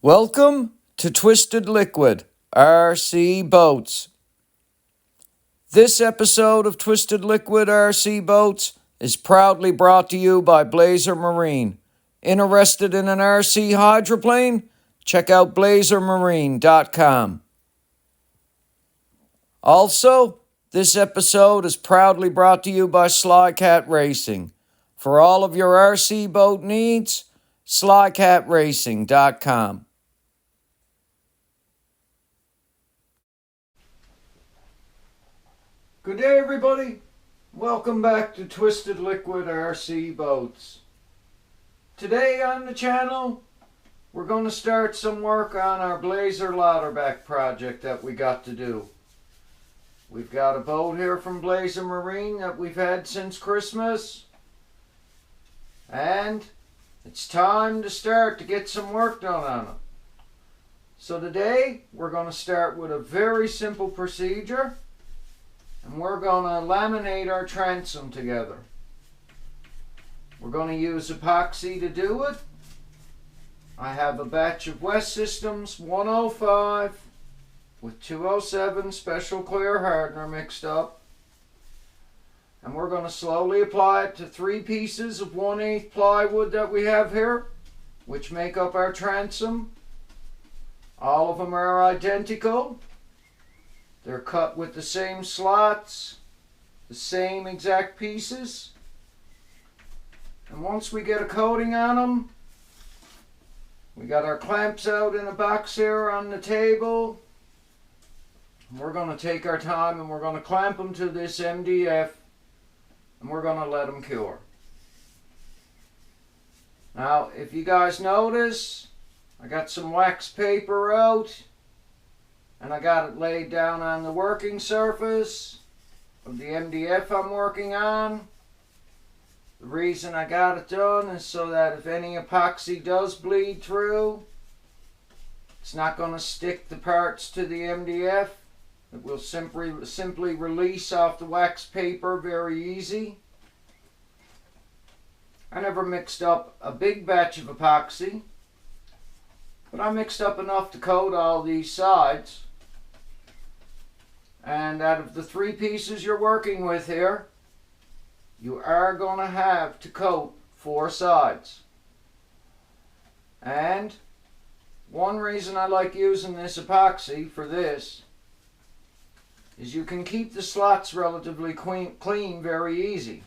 Welcome to Twisted Liquid, RC Boats. This episode of Twisted Liquid RC Boats is proudly brought to you by Blazer Marine. Interested in an RC hydroplane? Check out blazermarine.com. Also, this episode is proudly brought to you by Slycat Racing. For all of your RC boat needs, slycatracing.com. Good day, everybody. Welcome back to Twisted Liquid RC Boats. Today on the channel, we're going to start some work on our Blazer Lauterbach project that we got to do. We've got a boat here from Blazer Marine that we've had since Christmas. And it's time to start to get some work done on it. So today, we're going to start with a very simple procedure. And we're going to laminate our transom together. We're going to use epoxy to do it. I have a batch of West Systems 105 with 207 special clear hardener mixed up. And we're going to slowly apply it to 3 pieces of 1/8 plywood that we have here, which make up our transom. All of them are identical. They're cut with the same slots, the same exact pieces. And once we get a coating on them, we got our clamps out in a box here on the table. And we're going to take our time and we're going to clamp them to this MDF and we're going to let them cure. Now, if you guys notice, I got some wax paper out. And I got it laid down on the working surface of the MDF I'm working on. The reason I got it done is so that if any epoxy does bleed through, it's not going to stick the parts to the MDF. It will simply release off the wax paper very easy. I never mixed up a big batch of epoxy, but I mixed up enough to coat all these sides. And out of the 3 pieces you're working with here, you are going to have to coat 4 sides. And one reason I like using this epoxy for this is you can keep the slots relatively clean very easy.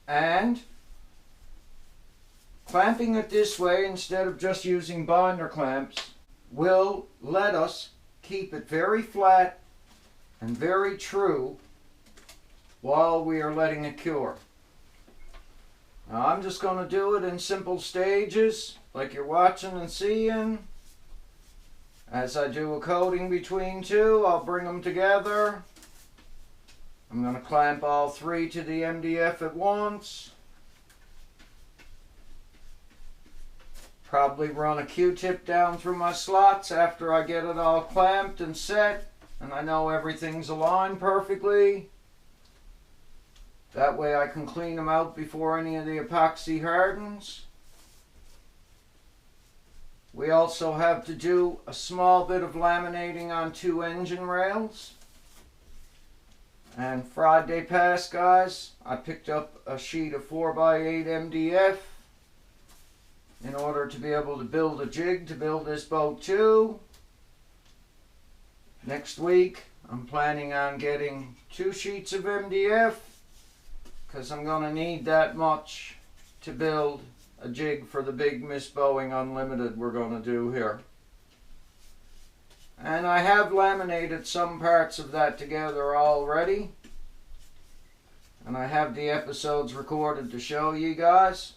And clamping it this way instead of just using binder clamps will let us keep it very flat and very true while we are letting it cure. Now I'm just going to do it in simple stages like you're watching and seeing. As I do a coating between 2, I'll bring them together. I'm going to clamp all 3 to the MDF at once. Probably run a Q-tip down through my slots after I get it all clamped and set and I know everything's aligned perfectly. That way I can clean them out before any of the epoxy hardens. We also have to do a small bit of laminating on 2 engine rails. And Friday past, guys, I picked up a sheet of 4x8 MDF in order to be able to build a jig to build this boat to. Next week, I'm planning on getting 2 sheets of MDF because I'm going to need that much to build a jig for the big Miss Boeing Unlimited we're going to do here. And I have laminated some parts of that together already. And I have the episodes recorded to show you guys.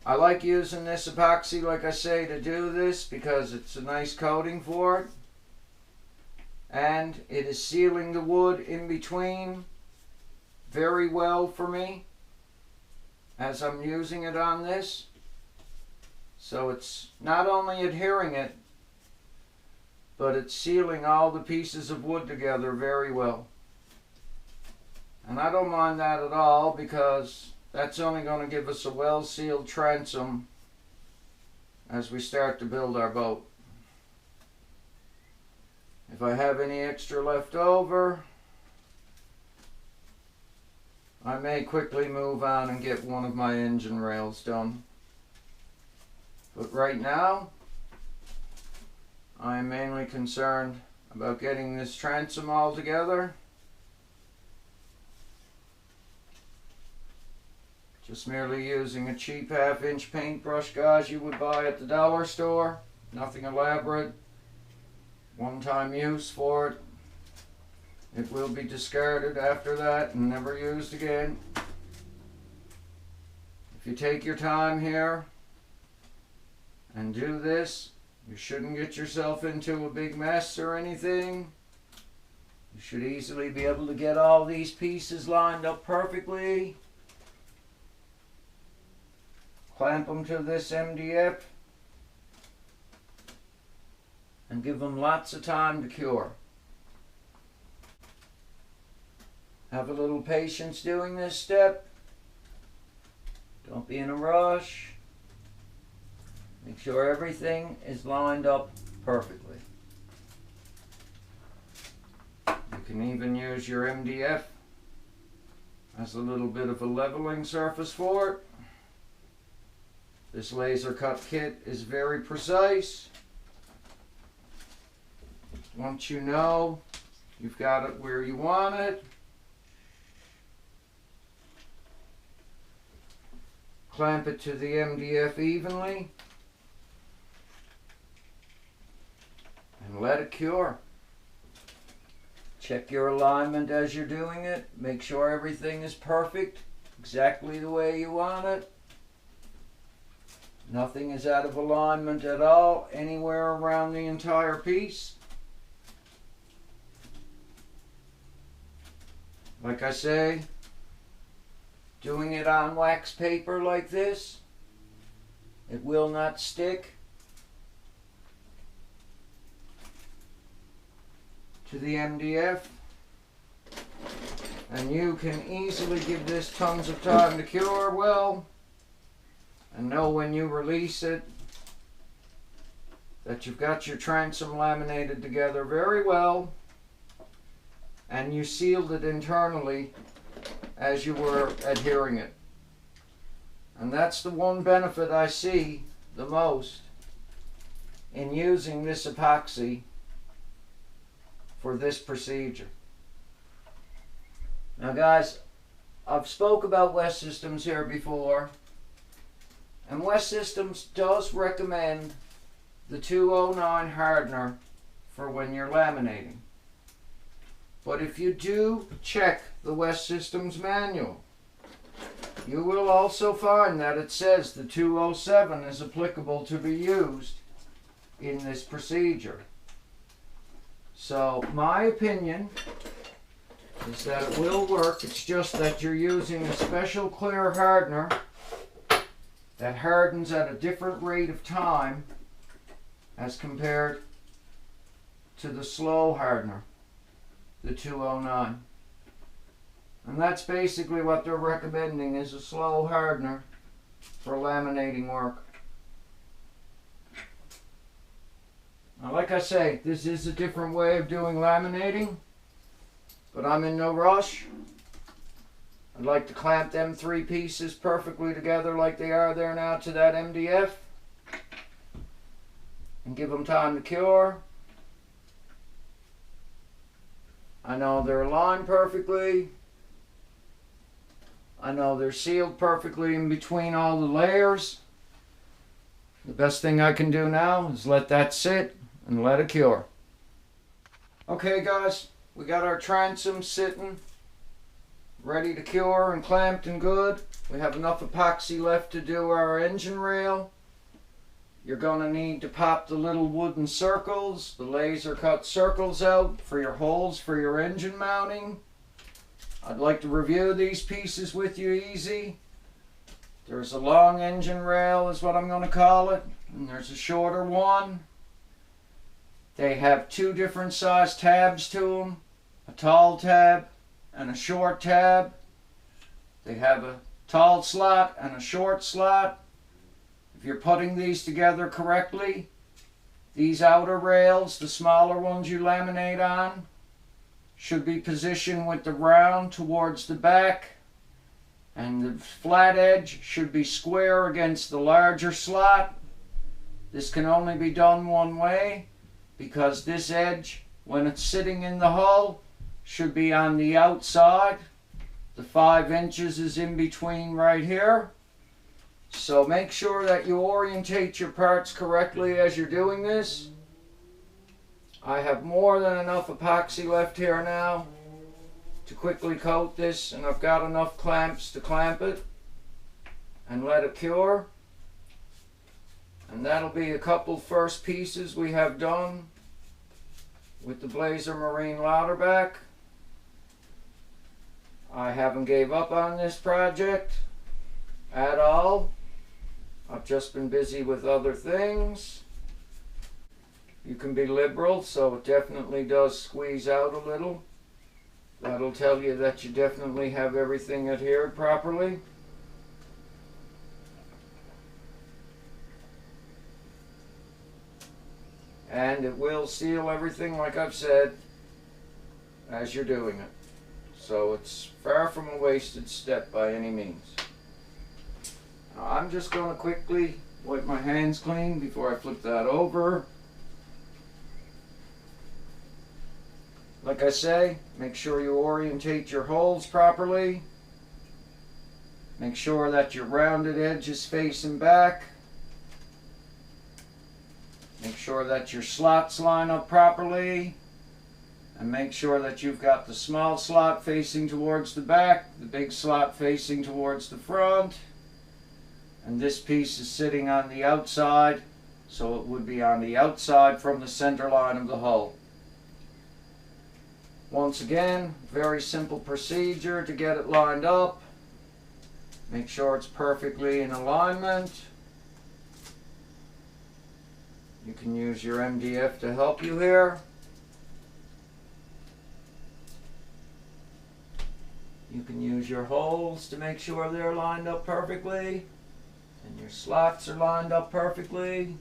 I like using this epoxy, like I say, to do this because it's a nice coating for it. And it is sealing the wood in between very well for me as I'm using it on this. So it's not only adhering it, but it's sealing all the pieces of wood together very well. And I don't mind that at all because That's only going to give us a well-sealed transom as we start to build our boat. If I have any extra left over, I may quickly move on and get one of my engine rails done. But right now, I am mainly concerned about getting this transom all together. Just merely using a cheap 1/2-inch paintbrush, guys, you would buy at the dollar store. Nothing elaborate. One-time use for it. It will be discarded after that and never used again. If you take your time here and do this, you shouldn't get yourself into a big mess or anything. You should easily be able to get all these pieces lined up perfectly. Clamp them to this MDF and give them lots of time to cure. Have a little patience doing this step. Don't be in a rush. Make sure everything is lined up perfectly. You can even use your MDF as a little bit of a leveling surface for it. This laser cut kit is very precise. Once you know you've got it where you want it, clamp it to the MDF evenly and let it cure. Check your alignment as you're doing it. Make sure everything is perfect, exactly the way you want it. Nothing is out of alignment at all, anywhere around the entire piece. Like I say, doing it on wax paper like this, it will not stick to the MDF, and you can easily give this tons of time to cure well, and know when you release it that you've got your transom laminated together very well and you sealed it internally as you were adhering it. And that's the one benefit I see the most in using this epoxy for this procedure. Now guys, I've spoke about West Systems here before, and West Systems does recommend the 209 hardener for when you're laminating. But if you do check the West Systems manual, you will also find that it says the 207 is applicable to be used in this procedure. So my opinion is that it will work. It's just that you're using a special clear hardener that hardens at a different rate of time as compared to the slow hardener, the 209. And that's basically what they're recommending, is a slow hardener for laminating work. Now, like I say, this is a different way of doing laminating, but I'm in no rush. I'd like to clamp them 3 pieces perfectly together like they are there now to that MDF and give them time to cure. I know they're aligned perfectly. I know they're sealed perfectly in between all the layers. The best thing I can do now is let that sit and let it cure. Okay guys, we got our transom sitting, ready to cure and clamped and good. We have enough epoxy left to do our engine rail. You're going to need to pop the little wooden circles, the laser cut circles out for your holes for your engine mounting. I'd like to review these pieces with you easy. There's a long engine rail is what I'm going to call it, and there's a shorter one. They have 2 different size tabs to them, a tall tab and a short tab. They have a tall slot and a short slot. If you're putting these together correctly, these outer rails, the smaller ones you laminate on, should be positioned with the round towards the back, and the flat edge should be square against the larger slot. This can only be done one way, because this edge, when it's sitting in the hull, should be on the outside. The 5 inches is in between right here. So make sure that you orientate your parts correctly as you're doing this. I have more than enough epoxy left here now to quickly coat this, and I've got enough clamps to clamp it and let it cure. And that'll be a couple first pieces we have done with the Blazer Marine Lauterbach. I haven't gave up on this project at all. I've just been busy with other things. You can be liberal, so it definitely does squeeze out a little. That'll tell you that you definitely have everything adhered properly. And it will seal everything, like I've said, as you're doing it. So it's far from a wasted step by any means. Now I'm just going to quickly wipe my hands clean before I flip that over. Like I say, make sure you orientate your holes properly. Make sure that your rounded edge is facing back. Make sure that your slots line up properly. And make sure that you've got the small slot facing towards the back, the big slot facing towards the front. And this piece is sitting on the outside, so it would be on the outside from the center line of the hull. Once again, very simple procedure to get it lined up. Make sure it's perfectly in alignment. You can use your MDF to help you here. You can use your holes to make sure they're lined up perfectly, and your slots are lined up perfectly.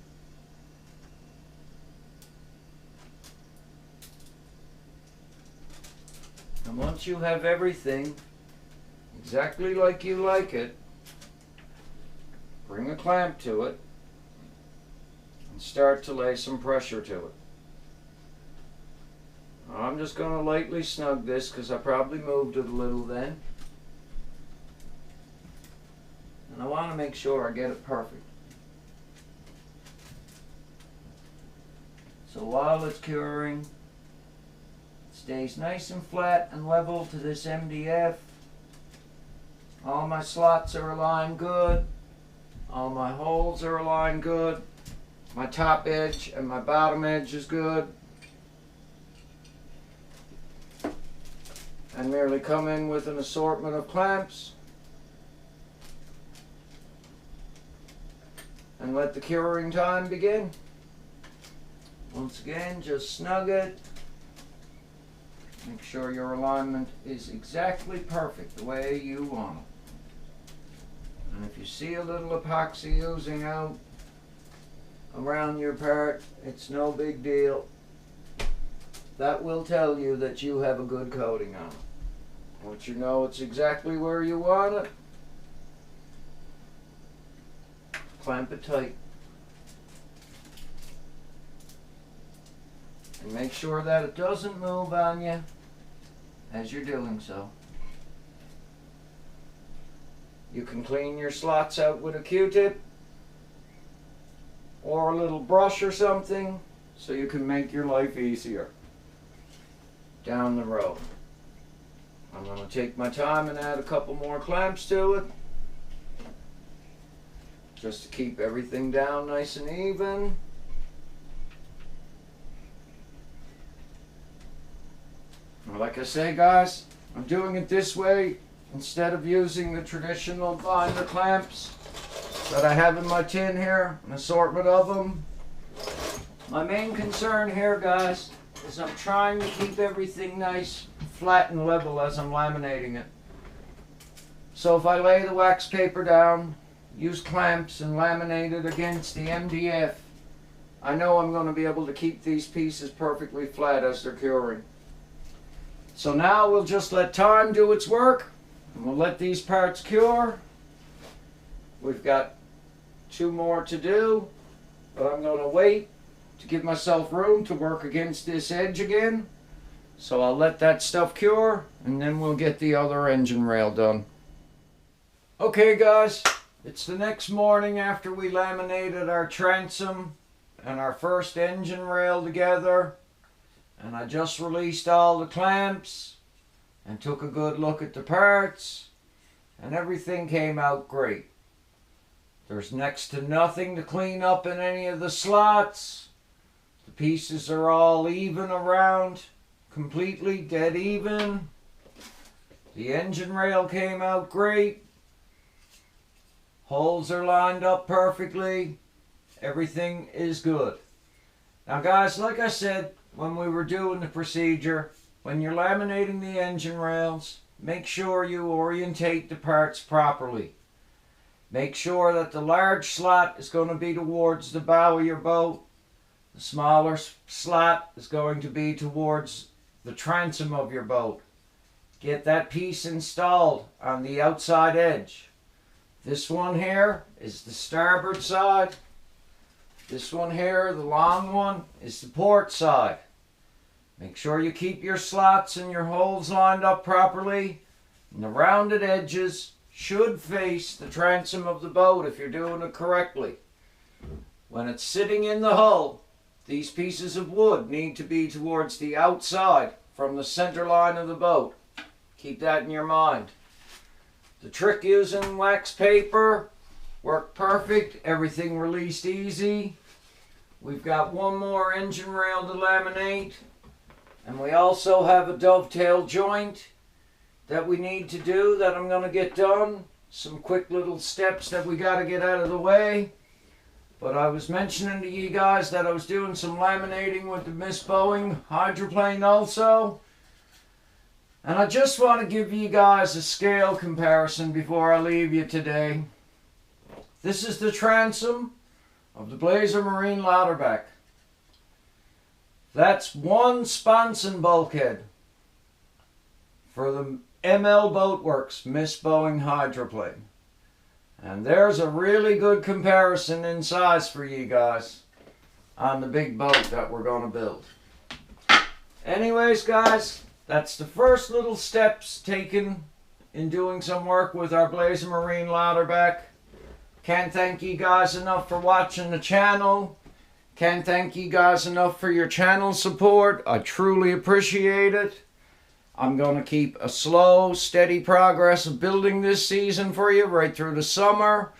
And once you have everything exactly like you like it, bring a clamp to it and start to lay some pressure to it. I'm just going to lightly snug this because I probably moved it a little then. And I want to make sure I get it perfect. So while it's curing, it stays nice and flat and level to this MDF. All my slots are aligned good. All my holes are aligned good. My top edge and my bottom edge is good. And merely come in with an assortment of clamps and let the curing time begin. Once again, just snug it. Make sure your alignment is exactly perfect the way you want it. And if you see a little epoxy oozing out around your part, it's no big deal. That will tell you that you have a good coating on it. Once you know it's exactly where you want it, clamp it tight. And make sure that it doesn't move on you as you're doing so. You can clean your slots out with a Q-tip or a little brush or something so you can make your life easier down the road. I'm going to take my time and add a couple more clamps to it just to keep everything down nice and even. Well, like I say, guys, I'm doing it this way instead of using the traditional binder clamps that I have in my tin here, an assortment of them. My main concern here, guys, is I'm trying to keep everything nice, flat and level as I'm laminating it. So if I lay the wax paper down, use clamps and laminate it against the MDF, I know I'm going to be able to keep these pieces perfectly flat as they're curing. So now we'll just let time do its work, and we'll let these parts cure. We've got 2 more to do, but I'm going to wait to give myself room to work against this edge again. So I'll let that stuff cure, and then we'll get the other engine rail done. Okay guys, it's the next morning after we laminated our transom and our first engine rail together, and I just released all the clamps and took a good look at the parts, and everything came out great. There's next to nothing to clean up in any of the slots. The pieces are all even around, completely dead even. The engine rail came out great. Holes are lined up perfectly. Everything is good. Now guys, like I said when we were doing the procedure, when you're laminating the engine rails, make sure you orientate the parts properly. Make sure that the large slot is going to be towards the bow of your boat. The smaller slot is going to be towards the transom of your boat. Get that piece installed on the outside edge. This one here is the starboard side. This one here, the long one, is the port side. Make sure you keep your slots and your holes lined up properly. And the rounded edges should face the transom of the boat if you're doing it correctly. When it's sitting in the hull, these pieces of wood need to be towards the outside from the center line of the boat. Keep that in your mind. The trick using wax paper worked perfect. Everything released easy. We've got 1 more engine rail to laminate. And we also have a dovetail joint that we need to do that I'm going to get done. Some quick little steps that we got to get out of the way. But I was mentioning to you guys that I was doing some laminating with the Miss Boeing Hydroplane also. And I just want to give you guys a scale comparison before I leave you today. This is the transom of the Blazer Marine Lauterbach. That's 1 sponson bulkhead for the ML Boatworks Miss Boeing Hydroplane. And there's a really good comparison in size for you guys on the big boat that we're going to build. Anyways guys, that's the first little steps taken in doing some work with our Blazer Marine Lauterbach. Can't thank you guys enough for watching the channel. Can't thank you guys enough for your channel support. I truly appreciate it. I'm going to keep a slow, steady progress of building this season for you right through the summer.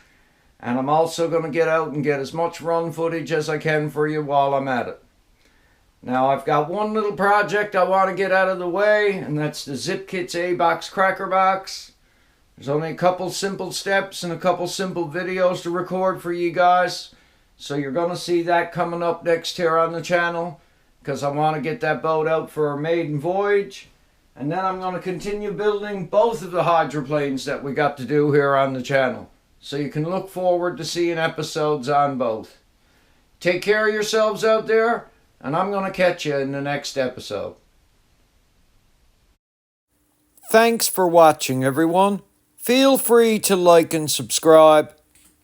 And I'm also going to get out and get as much run footage as I can for you while I'm at it. Now I've got one little project I want to get out of the way, and that's the Zip Kits A-Box Cracker Box. There's only a couple simple steps and a couple simple videos to record for you guys. So you're going to see that coming up next here on the channel, because I want to get that boat out for a maiden voyage. And then I'm going to continue building both of the hydroplanes that we got to do here on the channel. So you can look forward to seeing episodes on both. Take care of yourselves out there, and I'm going to catch you in the next episode. Thanks for watching, everyone. Feel free to like and subscribe.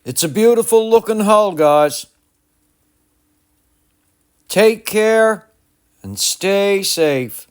It's a beautiful looking hull, guys. Take care and stay safe.